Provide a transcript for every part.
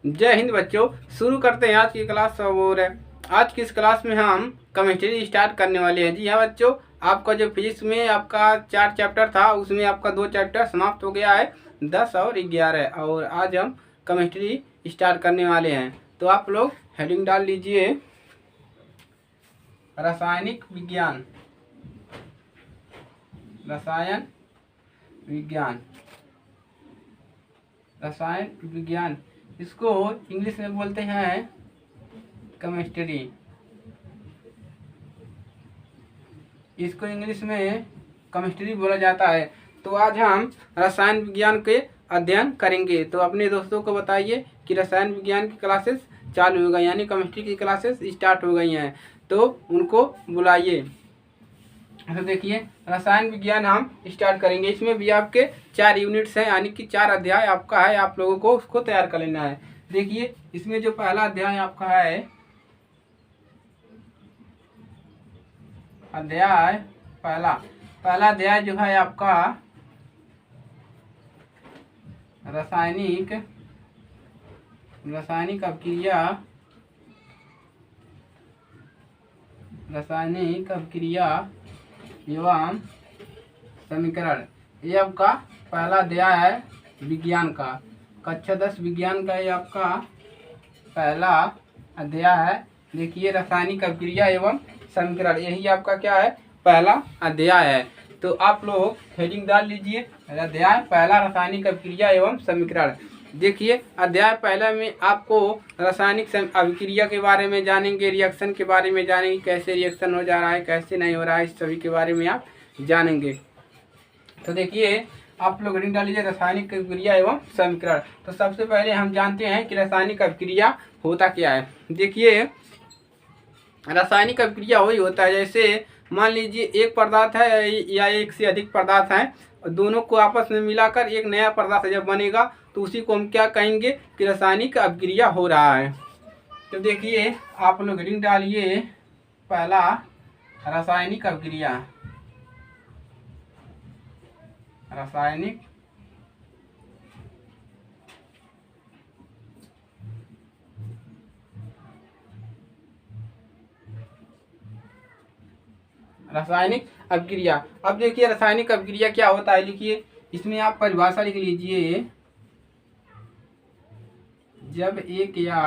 जय हिंद बच्चों। शुरू करते हैं आज की क्लास। और आज की इस क्लास में हम केमिस्ट्री स्टार्ट करने वाले हैं। जी हाँ बच्चों, आपका जो फिजिक्स में आपका 4 चैप्टर था उसमें आपका 2 चैप्टर समाप्त हो गया है, 10 और 11। और आज हम केमिस्ट्री स्टार्ट करने वाले हैं। तो आप लोग हेडिंग डाल लीजिए, रासायनिक विज्ञान। रसायन विज्ञान, रसायन विज्ञान, इसको इंग्लिश में बोलते हैं केमिस्ट्री। इसको इंग्लिश में केमिस्ट्री बोला जाता है। तो आज हम रसायन विज्ञान के अध्ययन करेंगे। तो अपने दोस्तों को बताइए कि रसायन विज्ञान की क्लासेस चालू हो गई, यानी केमिस्ट्री की क्लासेस स्टार्ट हो गई हैं, तो उनको बुलाइए। तो देखिए, रसायन विज्ञान हम स्टार्ट करेंगे। इसमें भी आपके 4 यूनिट्स हैं, यानी कि 4 अध्याय आपका है। आप लोगों को उसको तैयार कर लेना है। देखिए, इसमें जो पहला अध्याय आपका है, अध्याय पहला अध्याय जो है आपका रासायनिक अभिक्रिया, रासायनिक अभिक्रिया एवं समीकरण। ये आपका पहला अध्याय है विज्ञान का, कक्षा 10 विज्ञान का ये आपका पहला अध्याय है। देखिए, रासायनिक अभिक्रिया एवं समीकरण, यही आपका क्या है, पहला अध्याय है। तो आप लोग हेडिंग डाल लीजिए, अध्याय पहला रासायनिक अभिक्रिया एवं समीकरण। देखिए, अध्याय पहला में आपको रासायनिक अभिक्रिया के बारे में जानेंगे, रिएक्शन के बारे में जानेंगे, कैसे रिएक्शन हो जा रहा है, कैसे नहीं हो रहा है, इस सभी के बारे में आप जानेंगे। तो देखिए, आप लोग हेडिंग डाल लीजिए, रासायनिक अभिक्रिया एवं समीकरण। तो सबसे पहले हम जानते हैं कि रासायनिक अभिक्रिया होता क्या है। देखिए, रासायनिक अभिक्रिया वही होता है, जैसे मान लीजिए एक पदार्थ है या एक से अधिक पदार्थ हैं, दोनों को आपस में मिलाकर एक नया पदार्थ जब बनेगा तो उसी को हम क्या कहेंगे कि रासायनिक अभिक्रिया हो रहा है। तो देखिए, आप लोग हेडिंग डालिए, पहला रासायनिक अभिक्रिया, रासायनिक अभिक्रिया। अब देखिए, रासायनिक अभिक्रिया क्या होता है, लिखिए, इसमें आप परिभाषा लिख लीजिए। जब एक या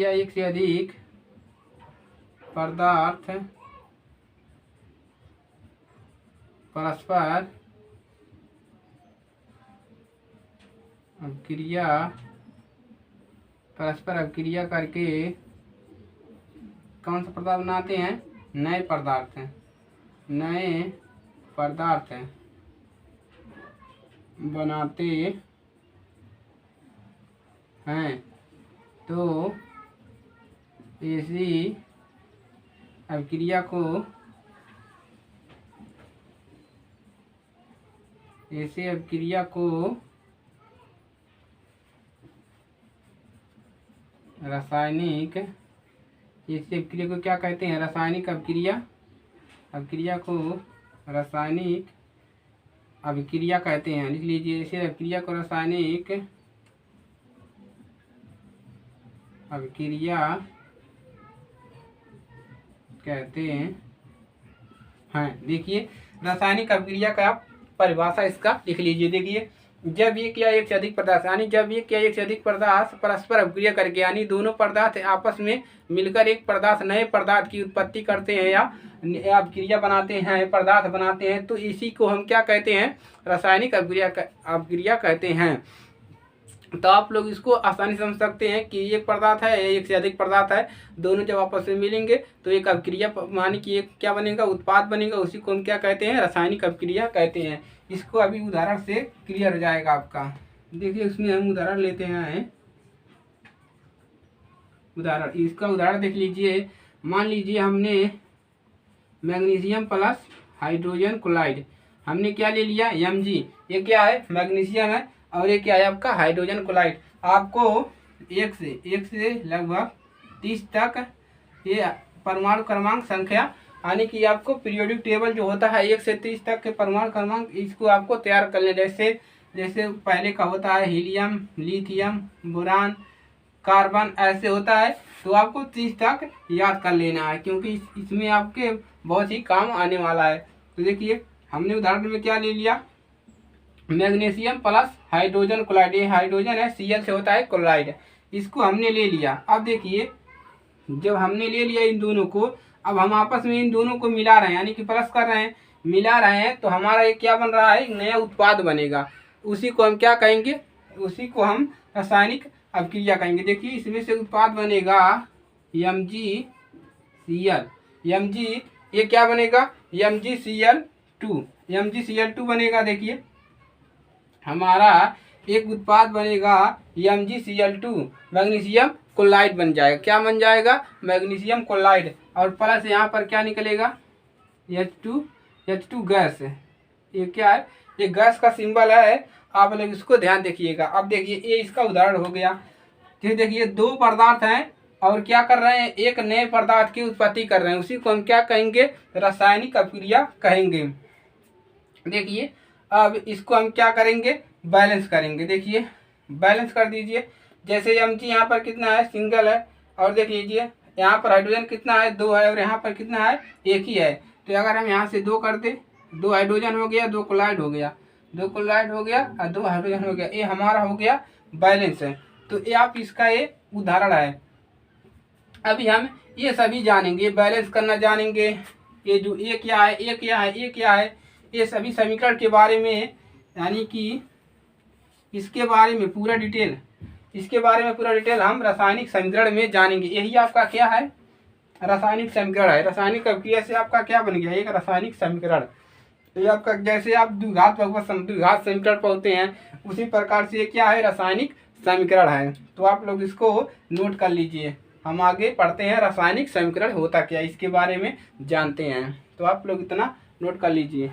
एक से अधिक पदार्थ परस्पर अभिक्रिया करके कौन सा पदार्थ बनाते हैं, नए पदार्थ बनाते हैं, तो ऐसी अभिक्रिया को रासायनिक, ऐसी अभिक्रिया को क्या कहते हैं, रासायनिक अभिक्रिया को रासायनिक अभिक्रिया कहते हैं। लिख लीजिए, ऐसी अभिक्रिया को रासायनिक अभिक्रिया कहते हैं। देखिए, रासायनिक अभिक्रिया का परिभाषा इसका लिख लीजिए। देखिए, जब एक या एक से अधिक पदार्थ, यानी जब एक या एक से अधिक पदार्थ परस्पर अभिक्रिया करके, यानी दोनों पदार्थ आपस में मिलकर एक पदार्थ, नए पदार्थ की उत्पत्ति करते हैं या अभिक्रिया बनाते हैं, पदार्थ बनाते हैं, तो इसी को हम क्या कहते हैं, रासायनिक अभिक्रिया कहते हैं। तो आप लोग इसको आसानी समझ सकते हैं कि एक पदार्थ है, एक से अधिक पदार्थ है, दोनों जब आपस में मिलेंगे तो एक अभिक्रिया, मानी कि एक क्या बनेगा, उत्पाद बनेगा, उसी को हम क्या कहते हैं, रासायनिक अभिक्रिया कहते हैं। इसको अभी उदाहरण से क्लियर हो जाएगा आपका। देखिए, उसमें हम उदाहरण लेते हैं। इसका उदाहरण देख लीजिए। मान लीजिए हमने मैग्नीशियम प्लस हाइड्रोजन क्लोराइड, हमने क्या ले लिया, Mg। ये क्या है, मैग्नीशियम है, और ये क्या है आपका, हाइड्रोजन क्लोराइड। आपको एक से लगभग 30 तक ये परमाणु क्रमांक संख्या यानी कि आपको पीरियोडिक टेबल जो होता है 1 से 30 तक के परमाणु क्रमांक, इसको आपको तैयार कर लें। जैसे जैसे पहले का होता है हीलियम, लिथियम, बोरान, कार्बन, ऐसे होता है। तो आपको 30 तक याद कर लेना है, क्योंकि इसमें आपके बहुत ही काम आने वाला है। तो देखिए हमने उदाहरण में क्या ले लिया, मैग्नीशियम प्लस हाइड्रोजन क्लोराइड, ये हाइड्रोजन है, Cl से होता है क्लोराइड, इसको हमने ले लिया। अब देखिए जब हमने ले लिया इन दोनों को, अब हम आपस में इन दोनों को मिला रहे हैं, यानी कि प्लस कर रहे हैं, मिला रहे हैं, तो हमारा एक क्या बन रहा है, एक नया उत्पाद बनेगा। उसी को हम क्या कहेंगे, उसी को हम रासायनिक अभिक्रिया कहेंगे। देखिए इसमें से उत्पाद बनेगा MgCl, Mg ये क्या बनेगा, MgCl2, MgCl2 बनेगा। देखिए हमारा एक उत्पाद बनेगा MgCl2, मैग्नीशियम क्लोराइड बन जाएगा। क्या बन जाएगा, मैग्नीशियम क्लोराइड, और प्लस यहाँ पर क्या निकलेगा, H2 गैस। ये क्या है, ये गैस का सिंबल है, आप लोग इसको ध्यान देखिएगा। अब देखिए ये इसका उदाहरण हो गया। फिर देखिए दो पदार्थ हैं और क्या कर रहे हैं, एक नए पदार्थ की उत्पत्ति कर रहे हैं, उसी को हम क्या कहेंगे, रासायनिक अभिक्रिया कहेंगे। देखिए अब इसको हम क्या करेंगे, बैलेंस करेंगे। देखिए बैलेंस कर दीजिए। जैसे Mg यहाँ पर कितना है, सिंगल है, और देख लीजिए यहाँ पर हाइड्रोजन कितना है, 2 है, और यहाँ पर कितना है, 1 ही है। तो अगर हम यहाँ से 2 कर दे, 2 हाइड्रोजन हो गया, 2 क्लोराइड हो गया, 2 क्लोराइड हो गया और 2 हाइड्रोजन हो गया, ये हमारा हो गया बैलेंस है। तो ये आप इसका ये उदाहरण है। अभी हम ये सभी जानेंगे, बैलेंस करना जानेंगे, ये जो ये क्या है, ये क्या है, ये क्या है, ये सभी समीकरण के बारे में, यानी कि इसके बारे में पूरा डिटेल, इसके बारे में पूरा डिटेल हम रासायनिक समीकरण में जानेंगे। यही आपका क्या है, रासायनिक समीकरण है। रासायनिक अभिक्रिया से आपका क्या बन गया, एक रासायनिक समीकरण। तो ये आपका जैसे आप द्विघात द्विघात समीकरण पढ़ते हैं, उसी प्रकार से ये क्या है, रासायनिक समीकरण है। तो आप लोग इसको नोट कर लीजिए। हम आगे पढ़ते हैं रासायनिक समीकरण होता क्या, इसके बारे में जानते हैं। तो आप लोग इतना नोट कर लीजिए।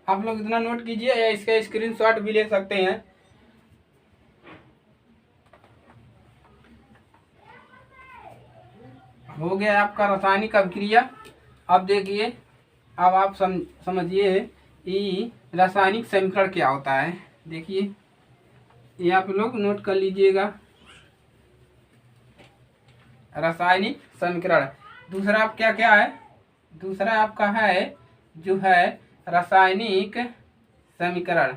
आप लोग इतना नोट कीजिए, या इसका स्क्रीनशॉट भी ले सकते हैं। हो गया आपका रासायनिक अभिक्रिया। अब देखिए, अब आप समझिए कि रासायनिक समीकरण क्या होता है। देखिए ये आप लोग नोट कर लीजिएगा, रासायनिक समीकरण। दूसरा आप क्या क्या है, दूसरा आपका है जो है रासायनिक समीकरण।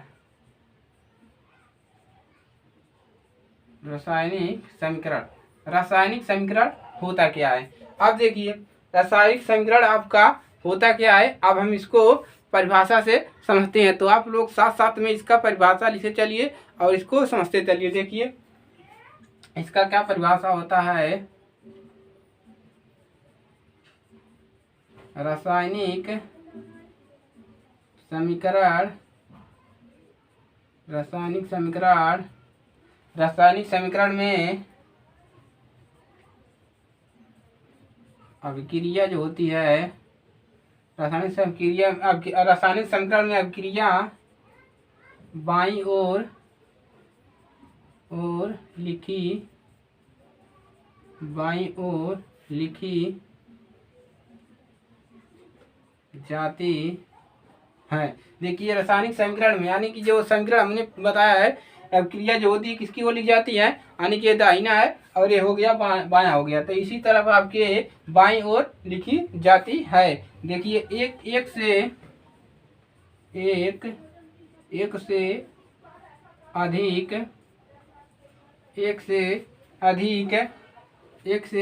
रासायनिक समीकरण, रासायनिक समीकरण होता क्या है। अब देखिए रासायनिक समीकरण आपका होता क्या है, अब हम इसको परिभाषा से समझते हैं। तो आप लोग साथ साथ में इसका परिभाषा लिखे चलिए और इसको समझते चलिए। देखिए इसका क्या परिभाषा होता है, रासायनिक समीकरण, रासायनिक समीकरण, रासायनिक समीकरण में अभिक्रिया जो होती है, रासायनिक समीकरण में अभिक्रिया बाईं ओर लिखी जाती है। देखिए रासायनिक समीकरण में, यानी कि जो समीकरण हमने बताया है, अभिक्रिया जो होती है किसकी ओर लिखी जाती है, यानी कि ये दाहिना है और ये हो गया बायां हो गया, तो इसी तरफ आपके बाईं ओर लिखी जाती है। देखिए एक से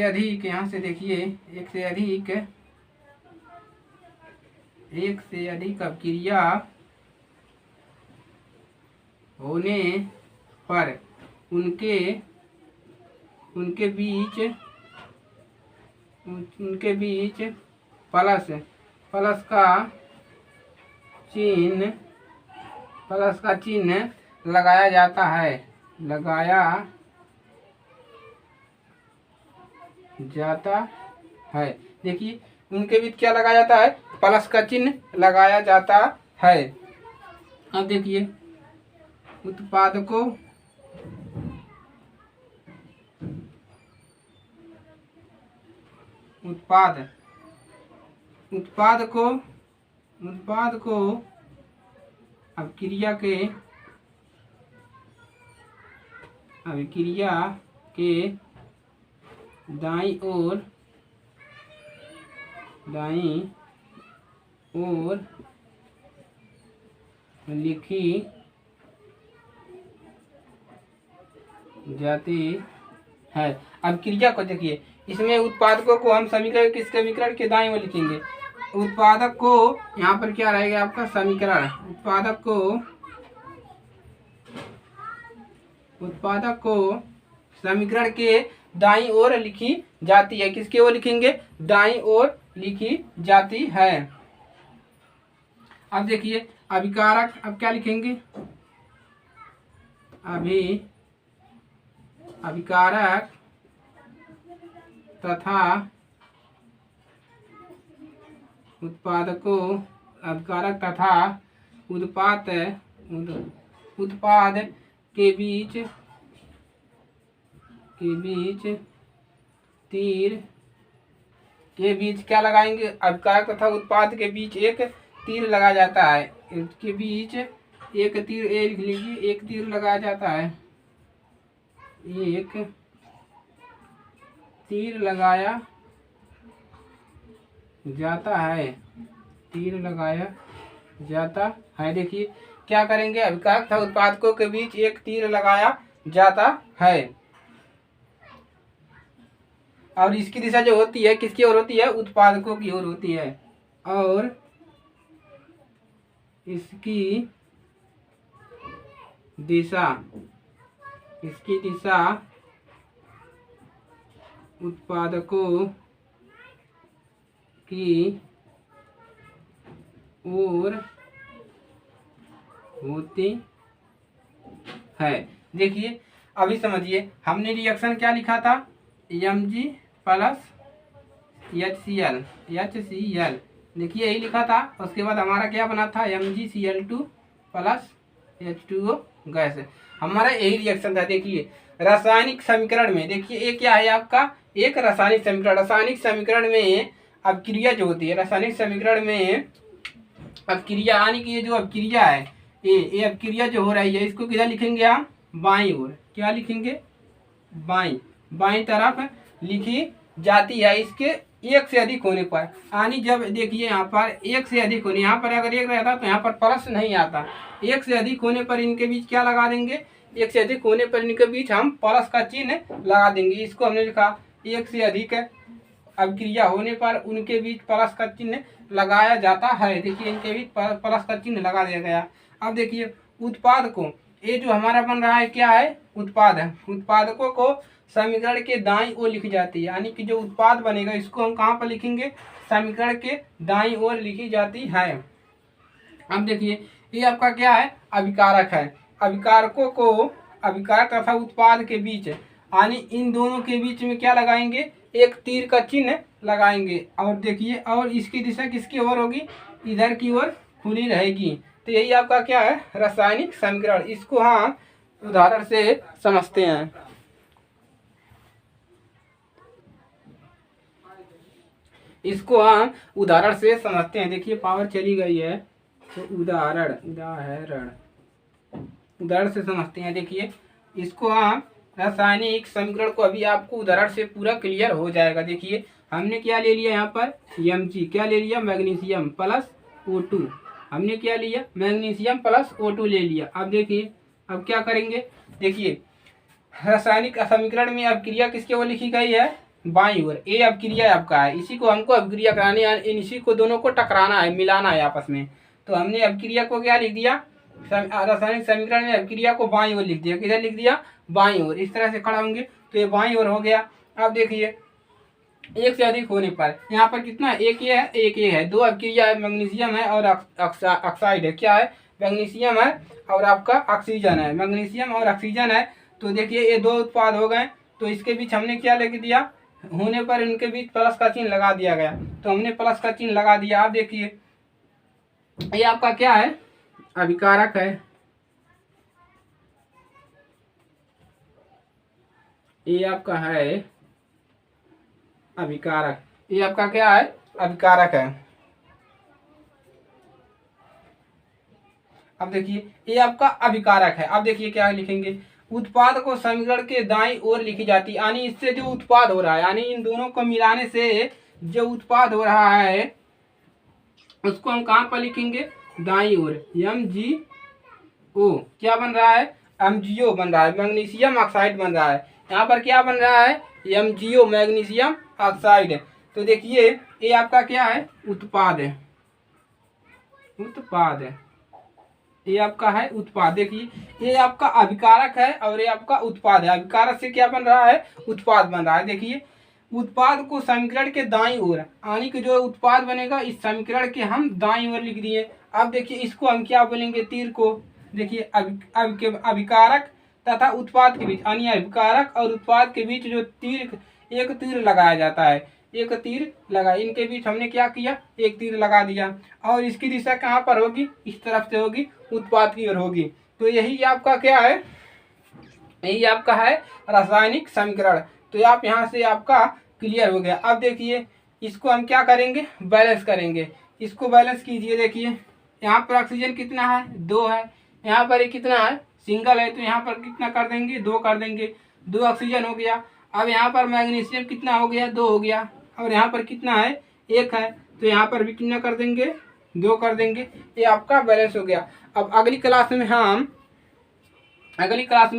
अधिक, यहाँ से देखिए एक से अधिक अभिक्रिया होने पर उनके बीच प्लस का चिन्ह लगाया जाता है, देखिए उनके बीच क्या लगाया जाता है, प्लस का चिन्ह लगाया जाता है। अब देखिए उत्पादकों उत्पाद उत्पाद को अभिक्रिया के दाईं ओर लिखी जाती है। अब क्रिया को देखिए, इसमें उत्पादकों को हम समीकरण किस समीकरण के दाईं ओर लिखेंगे। उत्पादक को यहाँ पर क्या रहेगा आपका समीकरण, उत्पादक को समीकरण के दाईं ओर लिखी जाती है। किसके ओर लिखेंगे, दाईं ओर लिखी जाती है। अब देखिए अभिकारक, अब क्या लिखेंगे, अभिकारक तथा उत्पादकों, अभिकारक तथा उत्पाद के बीच तीर के बीच क्या लगाएंगे, अभिकारक तथा उत्पाद के बीच एक तीर लगाया जाता है। इसके बीच एक तीर, लिख लीजिए, एक तीर लगाया जाता है, एक तीर लगाया जाता है, तीर लगाया जाता है। देखिए क्या करेंगे, अभिकारक तथा उत्पादकों के बीच एक तीर लगाया जाता है। और इसकी दिशा जो होती है किसकी ओर होती है, उत्पादकों की ओर होती है। और इसकी दिशा उत्पादकों की ओर होती है। देखिए अभी समझिए, हमने रिएक्शन क्या लिखा था, Mg प्लस HCl, देखिए यही लिखा था। उसके बाद हमारा क्या बना था, MgCl2 प्लस H2O गैस, हमारा यही रिएक्शन था। देखिए रासायनिक समीकरण में, देखिए एक क्या है आपका, एक रासायनिक समीकरण। रासायनिक समीकरण में अभिक्रिया जो होती है, रासायनिक समीकरण में अभिक्रिया, यानी कि ये जो अभिक्रिया है, ये अभिक्रिया जो हो रही है, इसको किधर लिखेंगे हम, बाईं ओर। क्या लिखेंगे, बाईं तरफ लिखी जाती है। इसके एक से अधिक होने पर, यानी जब देखिए यहाँ पर एक से अधिक होने, यहाँ पर अगर एक रहता तो यहाँ पर प्लस नहीं आता, एक से अधिक होने पर इनके बीच क्या लगा देंगे, एक से अधिक होने पर इनके बीच हम प्लस का चिन्ह लगा देंगे। इसको हमने लिखा, एक से अधिक अभिक्रिया होने पर उनके बीच प्लस का चिन्ह लगाया जाता है। देखिए इनके बीच प्लस का चिन्ह लगा दिया गया। अब देखिए उत्पाद को, ये जो हमारा बन रहा है क्या है, उत्पाद है। उत्पादकों को समीकरण के दाईं ओर लिखी जाती है, यानी कि जो उत्पाद बनेगा इसको हम कहाँ पर लिखेंगे, समीकरण के दाईं ओर लिखी जाती है। अब देखिए ये आपका क्या है, अभिकारक है। अभिकारकों को, अभिकारक तथा उत्पाद के बीच, यानी इन दोनों के बीच में क्या लगाएंगे, एक तीर का चिन्ह लगाएंगे। और देखिए, और इसकी दिशा किसकी ओर होगी, इधर की ओर खुली रहेगी। तो यही आपका क्या है, रासायनिक समीकरण। इसको हम उदाहरण से समझते हैं। देखिए पावर चली गई है, तो उदाहरण से समझते हैं। देखिए इसको हम रासायनिक समीकरण को, अभी आपको उदाहरण से पूरा क्लियर हो जाएगा। देखिए हमने क्या ले लिया यहाँ पर, Mg क्या ले लिया, मैग्नीशियम प्लस O2, हमने क्या लिया, मैग्नीशियम प्लस O2 ले लिया। अब देखिए अब क्या करेंगे, देखिए रासायनिक समीकरण में अभिक्रिया किसके ओर लिखी गई है, बाईं ओर। ये अभिक्रिया आपका है, इसी को हमको अभिक्रिया करानी है, इसी को दोनों को टकराना है, मिलाना है आपस में। तो हमने अभिक्रिया को क्या लिख दिया, रासायनिक समीकरण में अभिक्रिया को बाईं ओर लिख दिया। किधर लिख दिया, बाईं ओर। इस तरह से खड़ा होंगे तो ये बाईं ओर हो गया। अब देखिए एक से अधिक होने पर यहाँ पर कितना, एक ये है, एक ये है, दो अभिक्रिया है, मैग्नीशियम है और ऑक्साइड है। क्या है, मैग्नीशियम है और आपका ऑक्सीजन है, मैग्नीशियम और ऑक्सीजन है। तो देखिए ये दो उत्पाद हो गए, तो इसके बीच हमने क्या लिख दिया, होने पर इनके बीच प्लस का चिन्ह लगा दिया गया। तो हमने प्लस का चिन्ह लगा दिया। आप देखिए ये आपका क्या है, अभिकारक है, ये आपका है अभिकारक, ये आपका क्या है, अभिकारक है। अब देखिए ये आपका अभिकारक है। अब देखिए क्या लिखेंगे, उत्पाद को समीकरण के दाईं ओर लिखी जाती, यानी इससे जो उत्पाद हो रहा है, यानी इन दोनों को मिलाने से जो उत्पाद हो रहा है उसको हम कहाँ पर लिखेंगे, दाईं ओर। MgO क्या बन रहा है, MgO बन रहा है, मैग्नीशियम ऑक्साइड बन रहा है। यहाँ पर क्या बन रहा है, MgO मैग्नीशियम ऑक्साइड। तो देखिए ये आपका क्या है, उत्पाद है, उत्पाद है, ये आपका है उत्पाद। देखिए ये आपका अभिकारक है और ये आपका उत्पाद है। अभिकारक से क्या बन रहा है, उत्पाद बन रहा है। देखिए उत्पाद को समीकरण के दाईं ओर, यानी कि जो उत्पाद बनेगा इस समीकरण के हम दाईं ओर लिख दिए। अब देखिए इसको हम क्या बोलेंगे, तीर को। देखिए अभिकारक तथा उत्पाद के बीच, यानी अभिकारक और उत्पाद के बीच जो तीर, एक तीर लगाया जाता है, एक तीर लगा, इनके बीच हमने क्या किया, एक तीर लगा दिया। और इसकी दिशा कहाँ पर होगी, इस तरफ से होगी, उत्पाद की ओर होगी। तो यही आपका क्या है, यही आपका है रासायनिक समीकरण। तो आप यहाँ से आपका क्लियर हो गया। अब देखिए इसको हम क्या करेंगे, बैलेंस करेंगे। इसको बैलेंस कीजिए। देखिए यहाँ पर ऑक्सीजन कितना है, 2 है। यहाँ पर ये कितना है, सिंगल है, तो यहाँ पर कितना कर देंगे, 2 कर देंगे, 2 ऑक्सीजन हो गया। अब यहाँ पर मैग्नीशियम कितना हो गया, 2 हो गया। और यहाँ पर कितना है, 1 है, तो यहाँ पर भी कितना कर देंगे, 2 कर देंगे। ये आपका बैलेंस हो गया। अब अगली क्लास में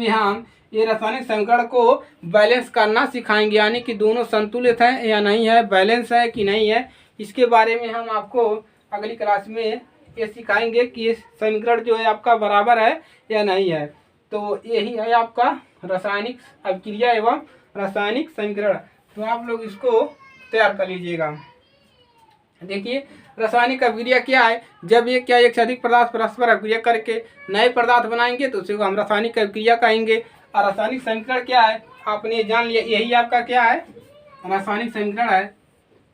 हम ये रासायनिक समीकरण को बैलेंस करना सिखाएंगे, यानी कि दोनों संतुलित हैं या नहीं है, बैलेंस है कि नहीं है, इसके बारे में हम आपको अगली क्लास में ये सिखाएंगे कि ये समीकरण जो है आपका बराबर है या नहीं है। तो यही है आपका रासायनिक अभिक्रिया एवं रासायनिक समीकरण। तो आप लोग इसको तैयार कर लीजिएगा। देखिए रासायनिक अभिक्रिया क्या है, जब ये क्या एक से अधिक पदार्थ परस्पर अभिक्रिया करके नए पदार्थ बनाएंगे तो उसी को हम रासायनिक अभिक्रिया कहेंगे। और रासायनिक समीकरण क्या है, आपने जान लिया, यही आपका क्या है, रासायनिक समीकरण है।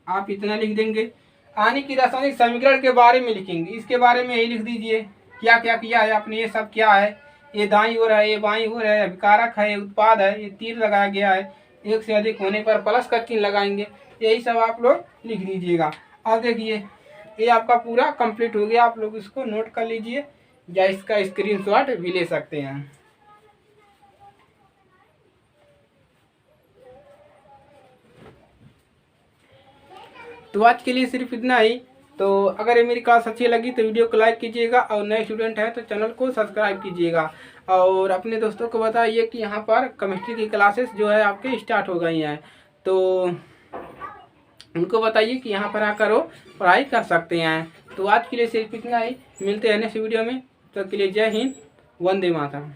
आप इतना लिख देंगे, यानी कि रासायनिक समीकरण के बारे में लिखेंगे, इसके बारे में यही लिख दीजिए क्या क्या किया है आपने। ये सब क्या है, ये दाईं ओर है, ये बाईं ओर है, अभिकारक है, ये उत्पाद है, ये तीर लगाया गया है, एक से अधिक होने पर प्लस का चिन्ह लगाएंगे। यही सब आप लोग लिख लीजिएगा। अब देखिए ये आपका पूरा कंप्लीट हो गया। आप लोग इसको नोट कर लीजिए या इसका स्क्रीनशॉट भी ले सकते हैं। तो आज के लिए सिर्फ इतना ही। तो अगर ये मेरी क्लास अच्छी लगी तो वीडियो को लाइक कीजिएगा, और नए स्टूडेंट हैं तो चैनल को सब्सक्राइब कीजिएगा, और अपने दोस्तों को बताइए कि यहाँ पर केमिस्ट्री की क्लासेस जो है आपके स्टार्ट हो गई हैं, तो उनको बताइए कि यहाँ पर आकर वो पढ़ाई कर सकते हैं। तो आज के लिए सिर्फ इतना ही, मिलते हैं नेक्स्ट वीडियो में। तो के लिए जय हिंद, वंदे मातरम।